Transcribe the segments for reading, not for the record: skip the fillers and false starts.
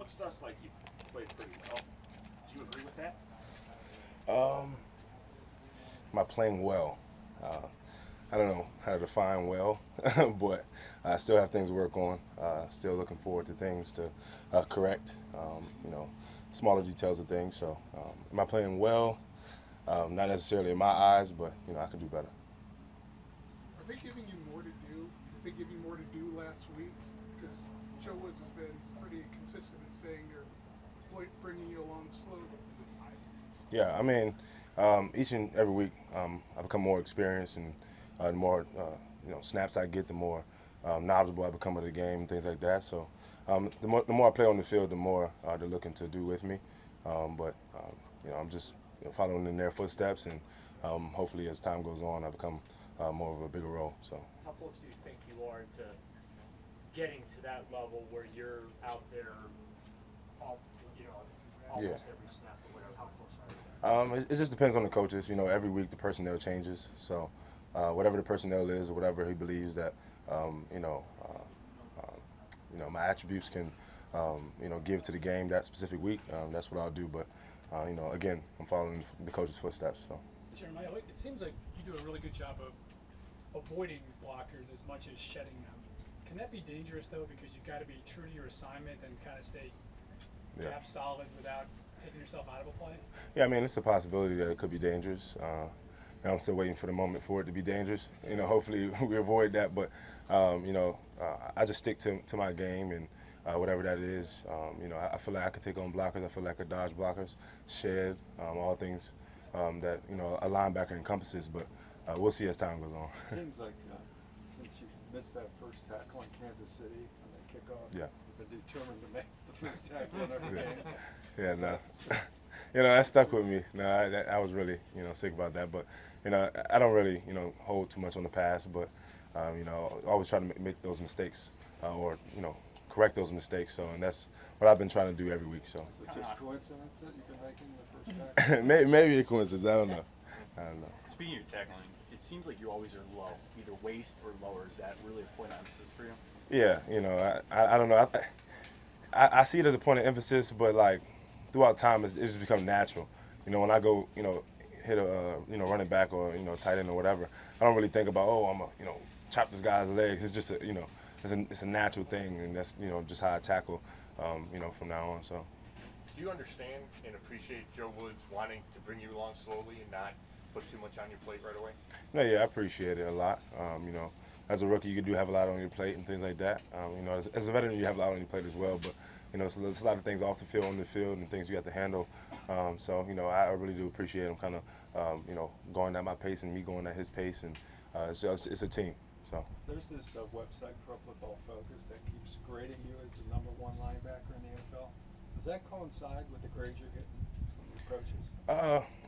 looks to us like you played pretty well. Do you agree with that? Um, am I playing well? Uh, I don't know how to define well, but I still have things to work on. Still looking forward to things to correct. Smaller details of things. So, am I playing well? Not necessarily in my eyes, but I could do better. Are they giving you more to do? Did they give you more to do last week? Because Joe Woods has been pretty consistent in saying they're bringing you along slowly. Yeah, I mean, each and every week I become more experienced, and the more snaps I get, the more knowledgeable I become of the game and things like that. So the more I play on the field, the more they're looking to do with me. But I'm just following in their footsteps, and hopefully as time goes on, I become more of a bigger role. So. How close do you think you are to getting to that level where you're out there, almost every snap or whatever? How close are you? It just depends on the coaches. Every week the personnel changes. So whatever the personnel is, or whatever he believes that my attributes can give to the game that specific week, that's what I'll do. But again, I'm following the coach's footsteps. So. Jeremiah, it seems like you do a really good job of avoiding blockers as much as shedding them. Can that be dangerous though, because you've got to be true to your assignment and kind of stay gap solid without taking yourself out of a play? Yeah, I mean, it's a possibility that it could be dangerous. I'm still waiting for the moment for it to be dangerous. Hopefully we avoid that. But I just stick to my game, and whatever that is. I feel like I could take on blockers. I feel like I could dodge blockers, shed, all things that a linebacker encompasses. But we'll see as time goes on. It seems like since you missed that first tackle in Kansas City on the kickoff, Yeah. you've been determined to make the first tackle in every game. Yeah, no. That stuck with me. No, I was really, sick about that. But, I don't really, hold too much on the past. But, always try to make those mistakes or, correct those mistakes. So, and that's what I've been trying to do every week. So. Is it just coincidence that you've been making the first tackle? Maybe a coincidence. I don't know. Speaking of tackling, it seems like you always are low, either waist or lower. Is that really a point of emphasis for you? Yeah, I don't know. I see it as a point of emphasis, but like throughout time, it's just become natural. When I go, hit a running back or tight end or whatever, I don't really think about I'm a chop this guy's legs. It's just it's a natural thing, and that's just how I tackle from now on. So. Do you understand and appreciate Joe Woods wanting to bring you along slowly and not put too much on your plate right away? No, yeah, I appreciate it a lot. As a rookie, you do have a lot on your plate and things like that. As a veteran, you have a lot on your plate as well. But there's a lot of things off the field, on the field, and things you have to handle. I really do appreciate him kind of going at my pace and me going at his pace, and it's a team. So. There's this website, Pro Football Focus, that keeps grading you as the #1 linebacker in the NFL. Does that coincide with the grades you're getting from your coaches?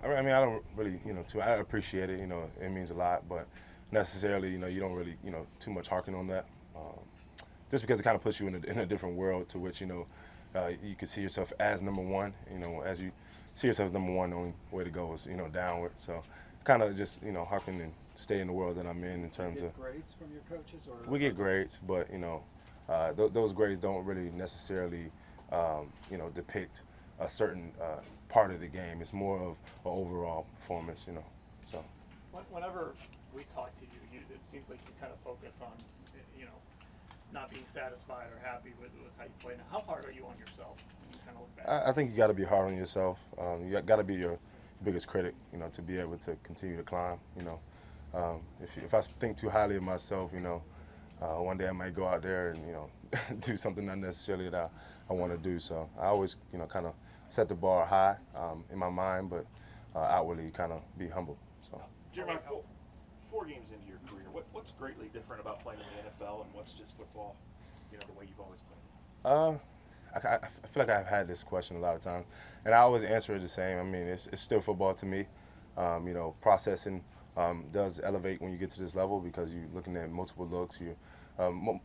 I mean, I don't really, I appreciate it. It means a lot, but necessarily, you don't really, too much harking on that. Just because it kind of puts you in a different world to which, you can see yourself as #1. As you see yourself as #1, the only way to go is, downward. So kind of just, harken and stay in the world that I'm in terms of. Grades from your coaches? Or we get grades, but, those grades don't really necessarily, depict a certain part of the game. It's more of an overall performance, So. Whenever we talk to you, it seems like you kind of focus on, not being satisfied or happy with how you play. Now, how hard are you on yourself when you kind of look back? I think you got to be hard on yourself. You got to be your biggest critic, to be able to continue to climb. If I think too highly of myself, one day I might go out there and do something not necessarily that I want to do. So I always kind of set the bar high in my mind, but outwardly kind of be humble. So. Jeremiah, four games into your career, what's greatly different about playing in the NFL, and what's just football, the way you've always played? I feel like I've had this question a lot of times, and I always answer it the same. I mean, it's still football to me. Processing does elevate when you get to this level because you're looking at multiple looks. You're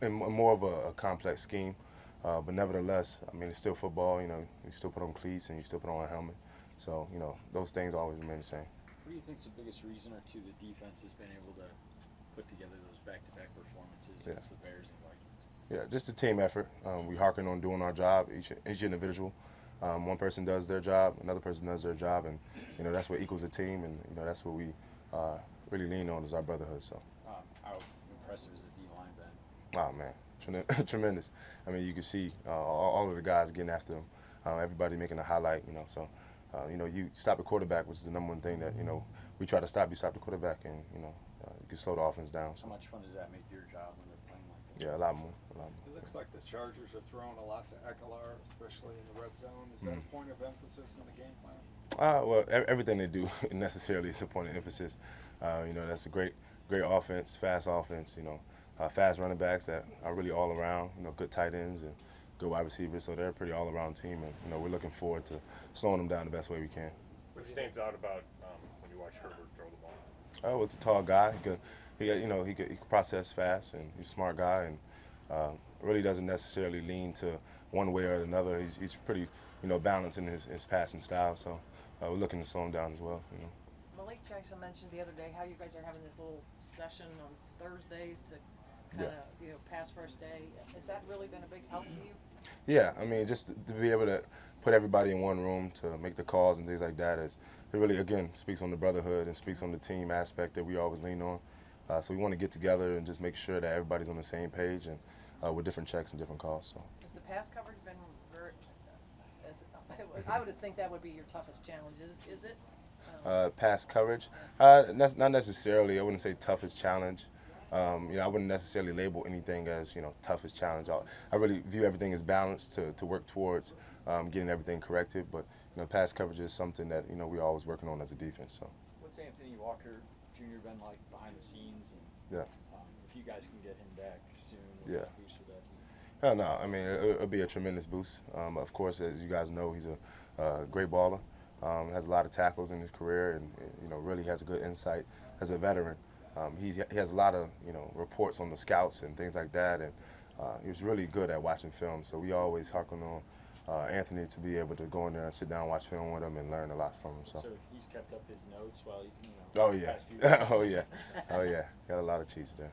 in more of a complex scheme, but nevertheless, I mean, it's still football. You still put on cleats and you still put on a helmet. So, those things always remain the same. What do you think is the biggest reason or two the defense has been able to put together those back-to-back performances against the Bears and Vikings? Yeah, just a team effort. We harken on doing our job, each individual. One person does their job, another person does their job, and that's what equals a team, and that's what we really lean on is our brotherhood. So. How impressive is the D line been? Oh man, tremendous. I mean, you can see all of the guys getting after them. Everybody making a highlight. You stop the quarterback, which is the number one thing that we try to stop. You stop the quarterback, and you can slow the offense down. So. How much fun does that make your job when they're playing like that? Yeah, a lot more. It looks like the Chargers are throwing a lot to Ekeler, especially in the red zone. Is that a point of emphasis in the game plan? Well, everything they do necessarily is a point of emphasis. That's a great offense, fast offense. Fast running backs that are really all around. Good tight ends and good wide receivers. So they're a pretty all around team, and we're looking forward to slowing them down the best way we can. What stands out about when you watch Herbert throw the ball? Oh, it's a tall guy. He could process fast, and he's a smart guy, and really doesn't necessarily lean to one way or another. He's pretty, balanced in his passing style. So we're looking to slow him down as well. Malik Jackson mentioned the other day how you guys are having this little session on Thursdays to kind of pass first day. Has that really been a big help to you? Yeah, I mean, just to be able to put everybody in one room to make the calls and things like that it really, again, speaks on the brotherhood and speaks on the team aspect that we always lean on. So we want to get together and just make sure that everybody's on the same page and with different checks and different calls. So. Has the pass coverage been very? I would think that would be your toughest challenge. Is it? Pass coverage, not necessarily. I wouldn't say toughest challenge. I wouldn't necessarily label anything as toughest challenge. I really view everything as balanced to work towards getting everything corrected. But pass coverage is something that we're always working on as a defense. So. What's Anthony Walker Jr. been like behind the scenes? And, if you guys can get him back soon, what boost would that be? No, I mean it'll be a tremendous boost. Of course, as you guys know, he's a great baller. Has a lot of tackles in his career, and really has a good insight as a veteran. He has a lot of reports on the scouts and things like that, and he was really good at watching film. So we always harken on Anthony to be able to go in there and sit down, and watch film with him, and learn a lot from him. So he's kept up his notes while Oh yeah, oh yeah, got a lot of cheats there.